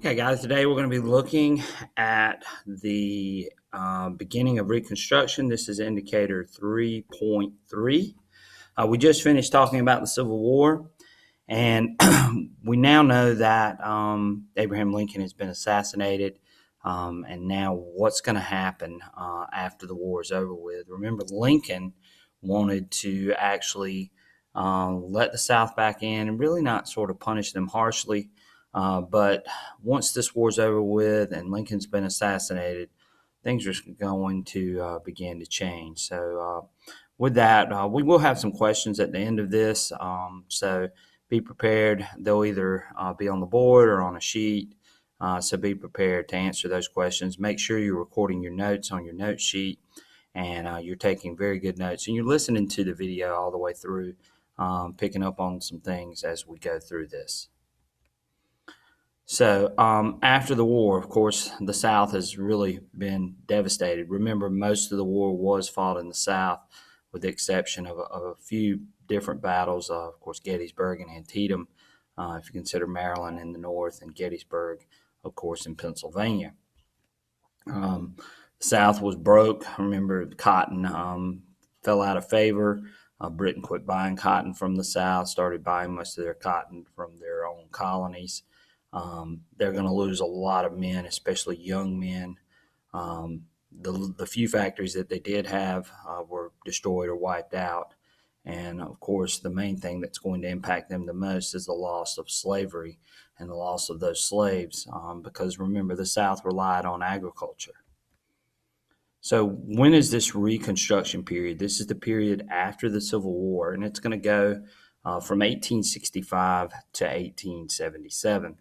Okay, guys, today we're going to be looking at the beginning of Reconstruction. This is indicator 3.3. We just finished talking about the Civil War, and we now know that Abraham Lincoln has been assassinated. And now what's going to happen after the war is over with? Remember, Lincoln wanted to actually let the South back in and really not sort of punish them harshly. But once this war's over with and Lincoln's been assassinated, things are going to begin to change. So, with that, we will have some questions at the end of this. So, be prepared. They'll either be on the board or on a sheet. So, be prepared to answer those questions. Make sure you're recording your notes on your note sheet and you're taking very good notes and you're listening to the video all the way through, picking up on some things as we go through this. So after the war, of course, the South has really been devastated. Remember, most of the war was fought in the South, with the exception of a few different battles. Of course, Gettysburg and Antietam, if you consider Maryland in the north, and Gettysburg, of course, in Pennsylvania. The South was broke. Remember, cotton fell out of favor. Britain quit buying cotton from the South, started buying most of their cotton from their own colonies. They're going to lose a lot of men, especially young men. The few factories that they did have were destroyed or wiped out. And of course, the main thing that's going to impact them the most is the loss of slavery and the loss of those slaves, because remember, the South relied on agriculture. So when is this Reconstruction period? This is the period after the Civil War, and it's going to go from 1865 to 1877.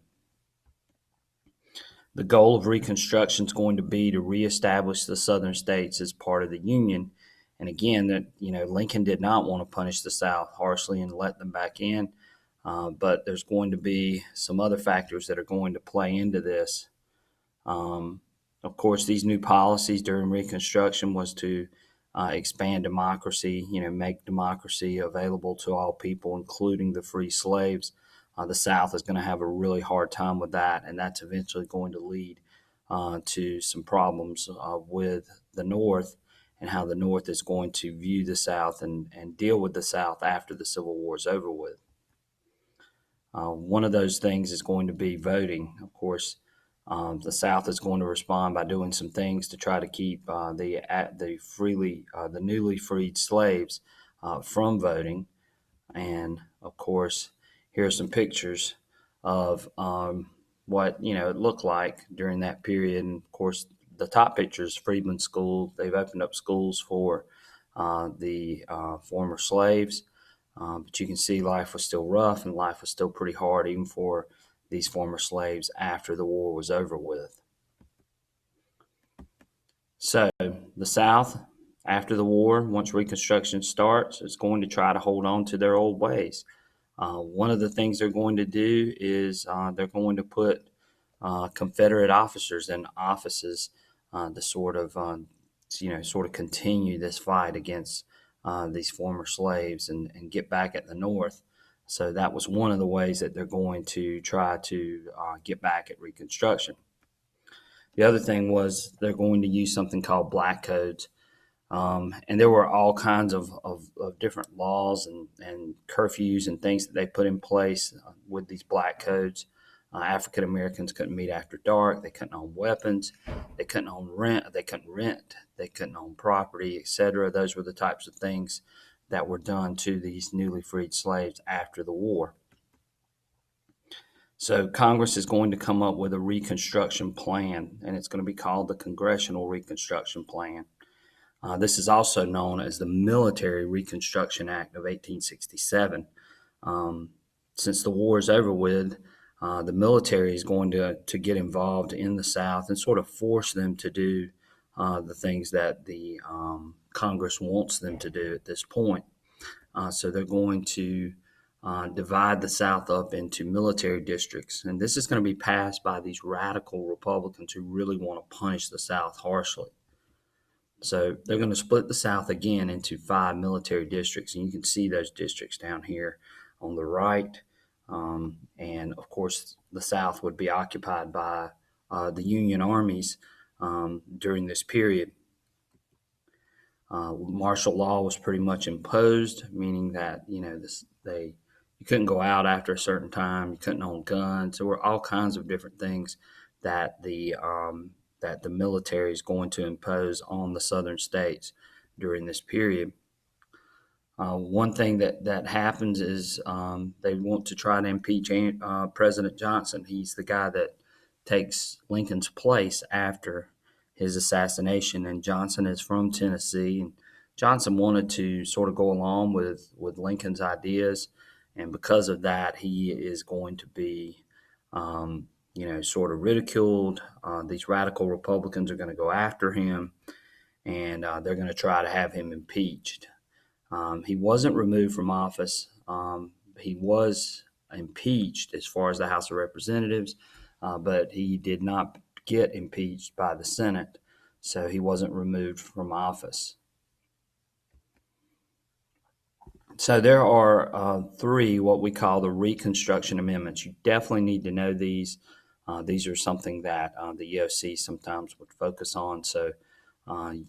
The goal of Reconstruction is going to be to reestablish the Southern states as part of the Union. And again, that Lincoln did not want to punish the South harshly and let them back in. But there's going to be some other factors that are going to play into this. Of course, these new policies during Reconstruction was to expand democracy, make democracy available to all people, including the free slaves. The South is going to have a really hard time with that, and that's eventually going to lead to some problems with the North and how the North is going to view the South and deal with the South after the Civil War is over with. One of those things is going to be voting. Of course, the South is going to respond by doing some things to try to keep the newly freed slaves from voting. And of course, here are some pictures of what it looked like during that period. And of course, the top picture is Freedmen's School. They've opened up schools for the former slaves, but you can see life was still rough and life was still pretty hard, even for these former slaves after the war was over with. So the South, after the war, once Reconstruction starts, is going to try to hold on to their old ways. One of the things they're going to do is they're going to put Confederate officers in offices to sort of continue this fight against these former slaves and get back at the North. So that was one of the ways that they're going to try to get back at Reconstruction. The other thing was they're going to use something called black codes. And there were all kinds of different laws and curfews and things that they put in place with these black codes. African Americans couldn't meet after dark. They couldn't own weapons. They couldn't rent. They couldn't own property, etc. Those were the types of things that were done to these newly freed slaves after the war. So Congress is going to come up with a Reconstruction plan, and it's going to be called the Congressional Reconstruction Plan. This is also known as the Military Reconstruction Act of 1867. Since the war is over with, the military is going to get involved in the South and sort of force them to do the things that the Congress wants them to do at this point. So they're going to divide the South up into military districts. And this is going to be passed by these radical Republicans who really want to punish the South harshly. So they're going to split the South again into 5 military districts. And you can see those districts down here on the right. And of course, the South would be occupied by the Union armies during this period. Martial law was pretty much imposed, meaning that you couldn't go out after a certain time, you couldn't own guns. There were all kinds of different things that the military is going to impose on the southern states during this period. One thing that happens is they want to try to impeach President Johnson. He's the guy that takes Lincoln's place after his assassination, and Johnson is from Tennessee. And Johnson wanted to sort of go along with Lincoln's ideas, and because of that, he is going to be, sort of ridiculed. These radical Republicans are going to go after him, and they're going to try to have him impeached. He wasn't removed from office. He was impeached as far as the House of Representatives, but he did not get impeached by the Senate, so he wasn't removed from office. So there are three what we call the Reconstruction Amendments. You definitely need to know these. These are something that the EOC sometimes would focus on. So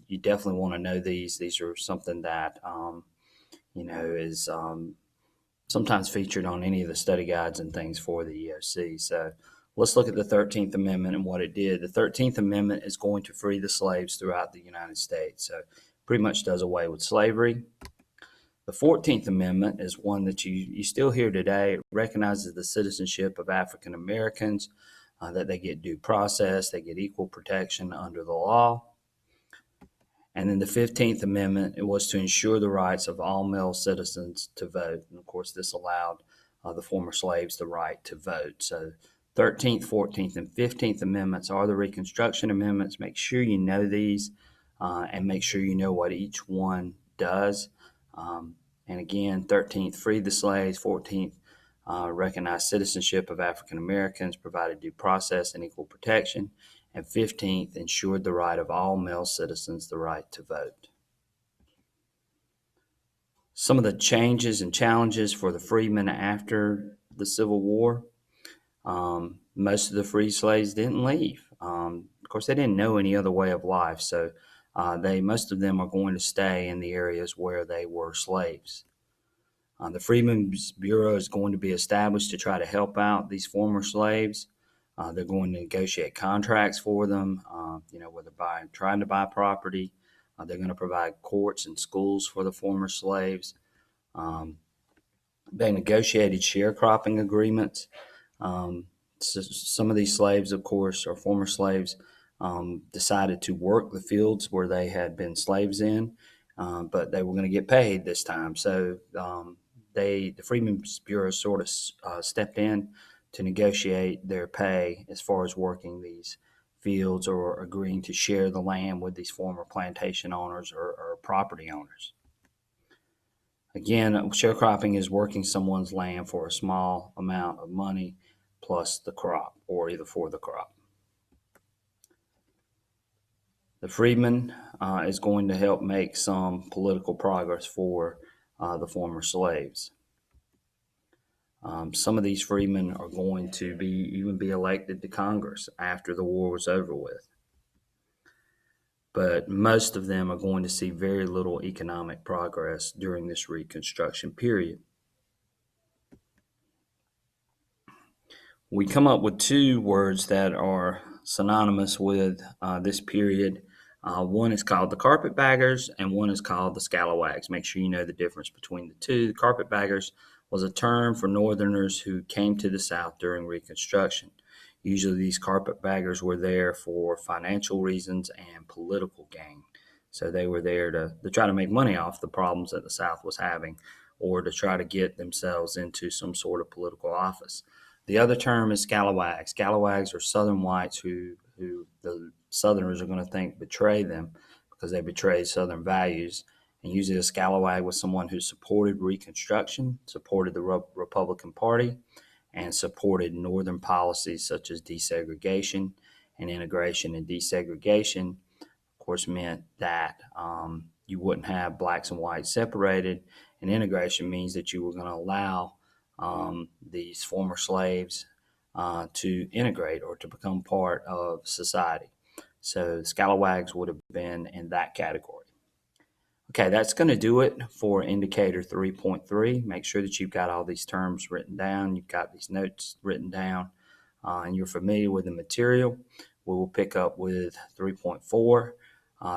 you definitely want to know these. These are something that is sometimes featured on any of the study guides and things for the EOC. So let's look at the 13th Amendment and what it did. The 13th Amendment is going to free the slaves throughout the United States. So pretty much does away with slavery. The 14th Amendment is one that you still hear today. It recognizes the citizenship of African Americans, that they get due process, they get equal protection under the law. And then the 15th Amendment, it was to ensure the rights of all male citizens to vote. And of course, this allowed the former slaves the right to vote. So 13th, 14th, and 15th Amendments are the Reconstruction Amendments. Make sure you know these and make sure you know what each one does. And again, 13th, freed the slaves. 14th, recognized citizenship of African Americans, provided due process and equal protection. And 15th, ensured the right of all male citizens the right to vote. Some of the changes and challenges for the freedmen after the Civil War. Most of the free slaves didn't leave. Of course, they didn't know any other way of life, so most of them are going to stay in the areas where they were slaves. The Freedmen's Bureau is going to be established to try to help out these former slaves. They're going to negotiate contracts for them, whether trying to buy property. They're going to provide courts and schools for the former slaves. They negotiated sharecropping agreements. So some of these slaves, of course, or former slaves, decided to work the fields where they had been slaves in, but they were going to get paid this time. So the Freedmen's Bureau sort of stepped in to negotiate their pay as far as working these fields or agreeing to share the land with these former plantation owners or property owners. Again, sharecropping is working someone's land for a small amount of money plus the crop, or either for the crop. The freedman is going to help make some political progress for the former slaves. Some of these freedmen are going to even be elected to Congress after the war was over with. But most of them are going to see very little economic progress during this Reconstruction period. We come up with two words that are synonymous with this period. One is called the carpetbaggers and one is called the scalawags. Make sure you know the difference between the two. The carpetbaggers was a term for Northerners who came to the South during Reconstruction. Usually these carpetbaggers were there for financial reasons and political gain. So they were there to try to make money off the problems that the South was having or to try to get themselves into some sort of political office. The other term is scalawags. Scalawags are Southern whites who the Southerners are going to think betray them because they betrayed Southern values. And usually a scalawag was someone who supported Reconstruction, supported the Republican Party, and supported Northern policies such as desegregation and integration. And desegregation, of course, meant that you wouldn't have blacks and whites separated, and integration means that you were going to allow these former slaves to integrate or to become part of society. So the scalawags would have been in that category. Okay, that's going to do it for indicator 3.3. Make sure that you've got all these terms written down, you've got these notes written down, and you're familiar with the material. We will pick up with 3.4.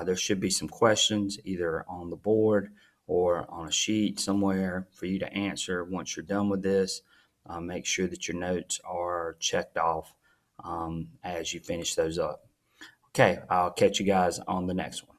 There should be some questions either on the board or on a sheet somewhere for you to answer once you're done with this. Make sure that your notes are checked off as you finish those up. Okay, I'll catch you guys on the next one.